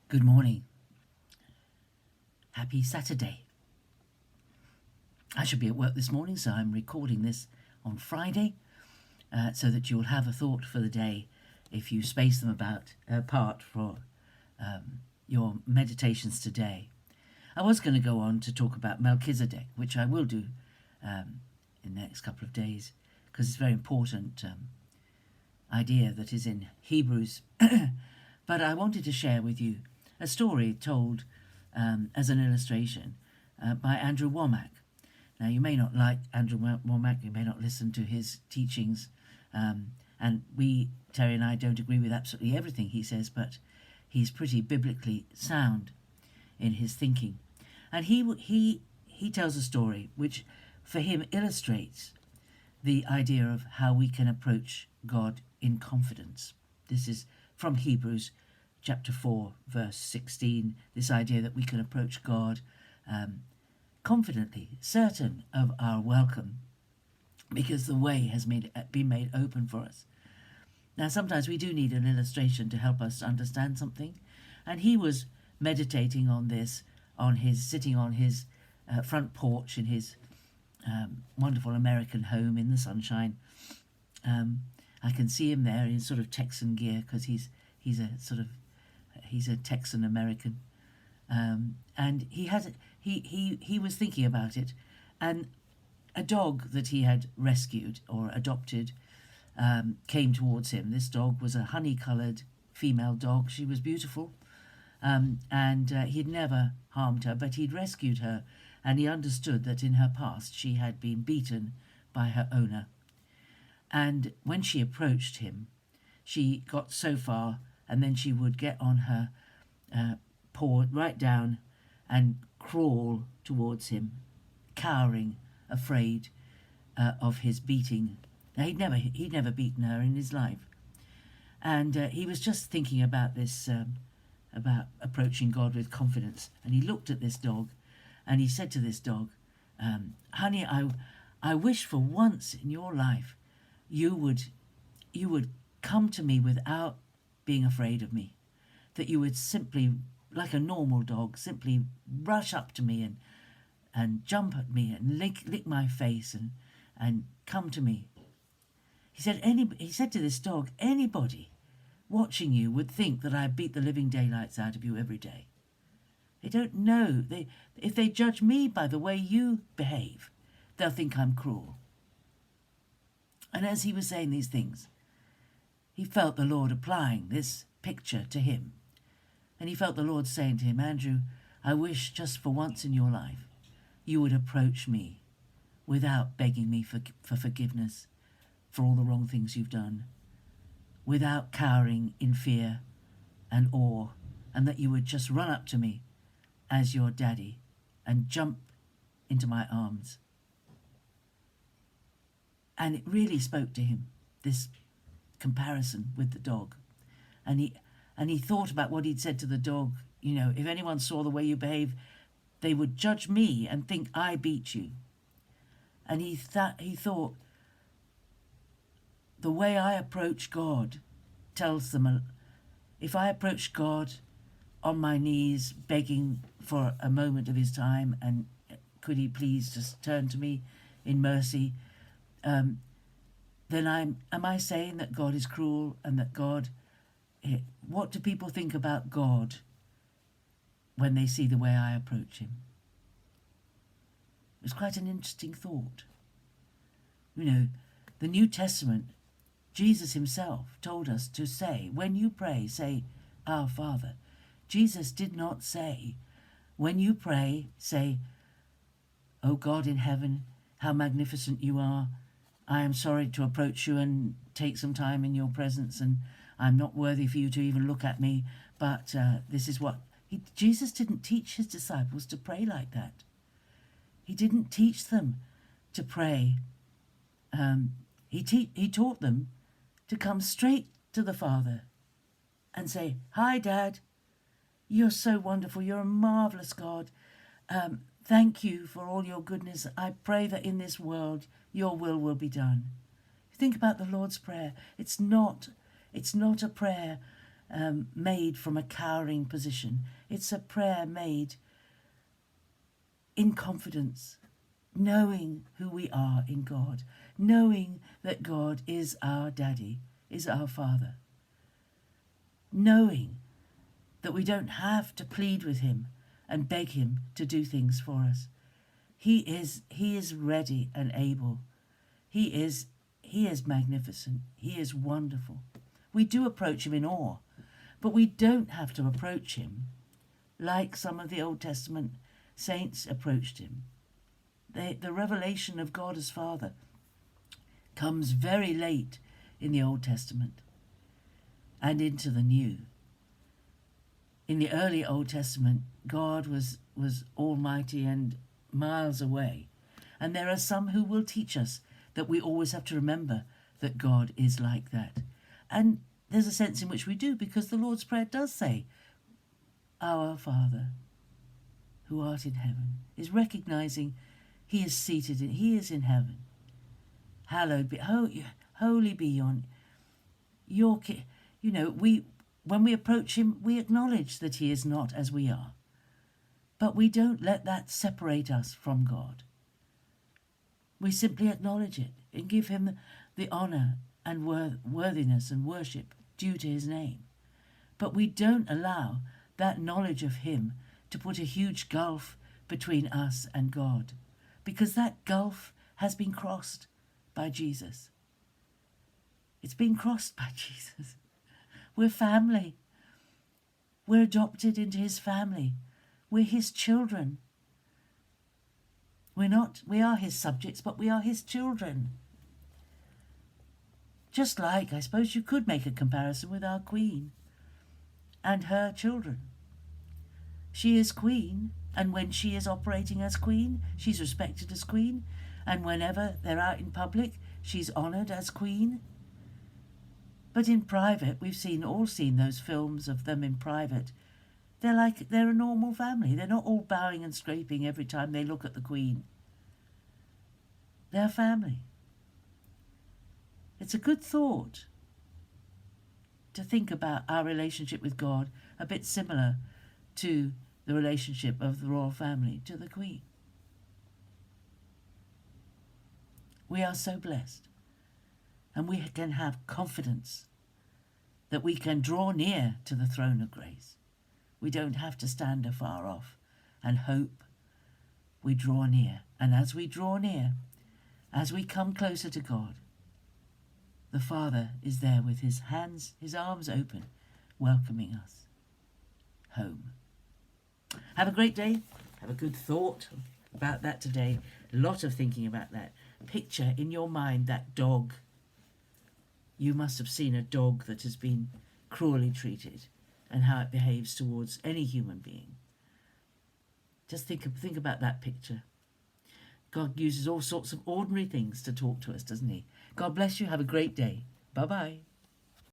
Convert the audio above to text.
Good morning. Happy Saturday. I should be at work this morning, so I'm recording this on Friday so that you'll have a thought for the day if you space them apart for your meditations today. I was going to go on to talk about Melchizedek, which I will do in the next couple of days because it's a very important idea that is in Hebrews. But I wanted to share with you a story told as an illustration by Andrew Womack. Now, you may not like Andrew Womack, you may not listen to his teachings, and Terry and I, don't agree with absolutely everything he says, but he's pretty biblically sound in his thinking. And he tells a story which, for him, illustrates the idea of how we can approach God in confidence. This is from Hebrews chapter 4, verse 16, this idea that we can approach God confidently, certain of our welcome, because the way has been made open for us. Now, sometimes we do need an illustration to help us understand something, and he was meditating on this, sitting on his front porch in his wonderful American home in the sunshine. I can see him there in sort of Texan gear because he's a Texan American, and he was thinking about it, and a dog that he had rescued or adopted came towards him. This dog was a honey-coloured female dog. She was beautiful, and he'd never harmed her, but he'd rescued her, and he understood that in her past she had been beaten by her owner. And when she approached him, she got so far, and then she would get on her paw right down and crawl towards him, cowering, afraid of his beating. Now, he'd never beaten her in his life, and he was just thinking about this, about approaching God with confidence. And he looked at this dog, and he said to this dog, "Honey, I wish for once in your life you would come to me without being afraid of me, that you would simply, like a normal dog, simply rush up to me and jump at me and lick my face and come to me." He said to this dog, "Anybody watching you would think that I beat the living daylights out of you every day. They don't know. If they judge me by the way you behave, they'll think I'm cruel." And as he was saying these things, he felt the Lord applying this picture to him. And he felt the Lord saying to him, "Andrew, I wish just for once in your life you would approach me without begging me for forgiveness for all the wrong things you've done, without cowering in fear and awe, and that you would just run up to me as your daddy and jump into my arms." And it really spoke to him, this comparison with the dog. And he thought about what he'd said to the dog. You know, if anyone saw the way you behave, they would judge me and think I beat you. And he thought, the way I approach God tells them, if I approach God on my knees, begging for a moment of his time, and could he please just turn to me in mercy, then am I saying that God is cruel and that God... What do people think about God when they see the way I approach him? It was quite an interesting thought. You know, the New Testament, Jesus himself told us to say, when you pray, say, "Our Father." Jesus did not say, when you pray, say, "Oh God in heaven, how magnificent you are. I am sorry to approach you and take some time in your presence, and I'm not worthy for you to even look at me, but this is what..." Jesus didn't teach his disciples to pray like that. He didn't teach them to pray. He taught them to come straight to the Father and say, "Hi, Dad. You're so wonderful. You're a marvelous God. Thank you for all your goodness. I pray that in this world your will be done." Think about the Lord's Prayer. It's not a prayer made from a cowering position. It's a prayer made in confidence, knowing who we are in God, knowing that God is our daddy, is our father, knowing that we don't have to plead with him and beg him to do things for us. He is ready and able. He is magnificent. He is wonderful. We do approach him in awe, but we don't have to approach him like some of the Old Testament saints approached him. The revelation of God as Father comes very late in the Old Testament and into the New. In the early Old Testament, God was almighty and miles away. And there are some who will teach us that we always have to remember that God is like that. And there's a sense in which we do, because the Lord's Prayer does say, Our Father, who art in heaven, is recognizing he is seated, he is in heaven. Hallowed be, holy be your when we approach him, we acknowledge that he is not as we are. But we don't let that separate us from God. We simply acknowledge it and give him the honour and worthiness and worship due to his name. But we don't allow that knowledge of him to put a huge gulf between us and God, because that gulf has been crossed by Jesus. It's been crossed by Jesus. We're family. We're adopted into his family. We're his children. We are his subjects, but we are his children. Just like, I suppose you could make a comparison with our Queen and her children. She is Queen, and when she is operating as Queen, she's respected as Queen, and whenever they're out in public, she's honoured as Queen. But in private, we've all seen those films of them in private. They're a normal family. They're not all bowing and scraping every time they look at the Queen. They're family. It's a good thought to think about our relationship with God a bit similar to the relationship of the royal family to the Queen. We are so blessed, and we can have confidence that we can draw near to the throne of grace. We don't have to stand afar off and hope. We draw near, and as we draw near, as we come closer to God, the Father is there with his arms open, welcoming us home. Have a great day. Have a good thought about that today. A lot of thinking about that. Picture in your mind that dog. You must have seen a dog that has been cruelly treated and how it behaves towards any human being. Just think about that picture. God uses all sorts of ordinary things to talk to us, doesn't he? God bless you. Have a great day. Bye-bye.